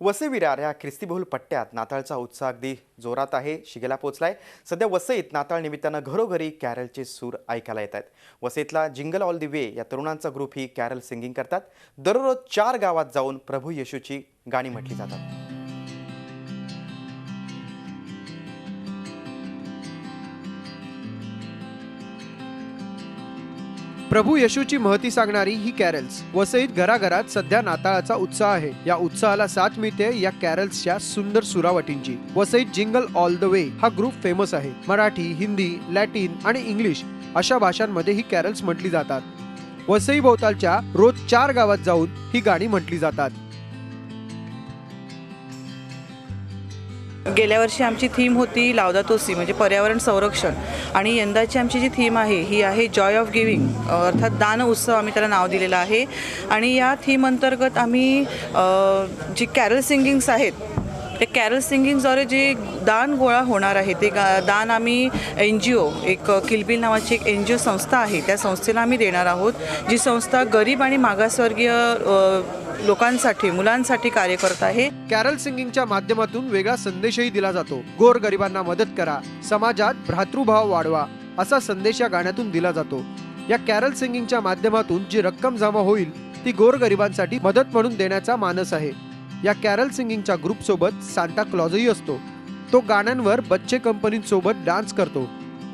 वसई विरार या ख्रिस्तीबहुल पट्ट्यात नाताळचा उत्साह अगदी जोरात आहे, शिगेला पोचलाय। सध्या वसईत नाताळ निमित्तानं घरोघरी कॅरलचे सूर ऐकायला येत आहेत। वसईतला जिंगल ऑल दी वे या तरुणांचा ग्रुप ही कॅरल सिंगिंग करतात। दररोज 4 गावात जाऊन प्रभू येशूची गाणी म्हटली जातात। प्रभू येशूची महती सांगणारी ही कॅरल्स वसईत घराघरात सध्या नाताळाचा उत्साह आहे। या उत्साहाला साथ मिळते या कॅरल्सच्या सुंदर सुरावटींची। वसईत जिंगल ऑल द वे हा ग्रुप फेमस आहे। मराठी, हिंदी, लॅटिन आणि इंग्लिश अशा भाषांमध्ये ही कॅरल्स म्हटली जातात। वसई भोवतालच्या रोज 4 गावात जाऊन ही गाणी म्हटली जातात। गेल्या वर्षी आमची थीम होती लावदातो सी म्हणजे पर्यावरण संरक्षण आणि यंदाची आमची जी थीम आहे ही आहे जॉय ऑफ गिव्हिंग अर्थात दान उत्सव आम्ही त्याला नाव दिलेलं आहे। आणि या थीम अंतर्गत आम्ही जी कॅरल सिंगिंग्स आहेत ते कॅरल सिंगिंगद्वारे जे दान गोळा होणार आहे ते दान आम्ही NGO एक किलबिल नावाची एक NGO संस्था आहे त्या संस्थेला आम्ही देणार आहोत। जी संस्था गरीब आणि मागासवर्गीय लोकांसाठी मुलांसाठी कार्य करत आहे। कॅरल सिंगिंगच्या माध्यमातून वेगळा संदेशही दिला जातो। गोर गरिबांना मदत करा, समाजात भ्रातृभाव वाढवा असा संदेश या गाण्यातून दिला जातो। या कॅरल सिंगिंगच्या माध्यमातून जी रक्कम जमा होईल ती गोर गरिबांसाठी मदत म्हणून देण्याचा मानस आहे। या कॅरल सिंगिंगच्या ग्रुप सोबत सांता क्लॉजही असतो। तो गाण्यांवर बच्चे कंपनीसोबत डान्स करतो,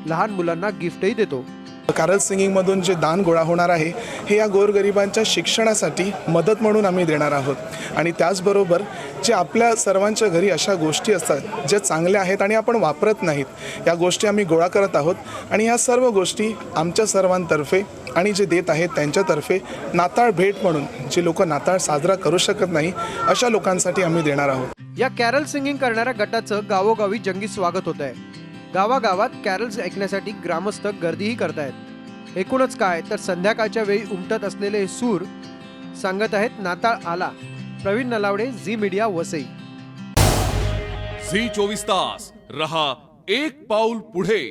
लहान मुलांना गिफ्टही देतो। कॅरल सिंगिंगमधून जे दान गोळा होणार आहे हे या गोरगरिबांच्या शिक्षणासाठी मदत म्हणून आम्ही देणार आहोत। आणि त्याचबरोबर जे आपल्या सर्वांच्या घरी अशा गोष्टी असतात ज्या चांगल्या आहेत आणि आपण वापरत नाहीत या गोष्टी आम्ही गोळा करत आहोत। आणि ह्या सर्व गोष्टी आमच्या सर्वांतर्फे आणि जे देत आहेत त्यांच्यातर्फे नाताळ भेट म्हणून जे लोक नाताळ साजरा करू शकत नाही अशा लोकांसाठी आम्ही देणार आहोत। या कॅरल सिंगिंग करणाऱ्या गटाचं गावोगावी जंगी स्वागत होत आहे। गावागावात कॅरल्स ऐकण्यासाठी ग्रामस्थ गर्दीही करतायत। एकूणच काय तर संध्याकाळच्या वेळी उमटत असलेले सूर सांगत आहेत नाताळ आला। Praveen Nalawade, Zee Media, Vasai. Zee 24 तास रहा एक पाऊल पुढे।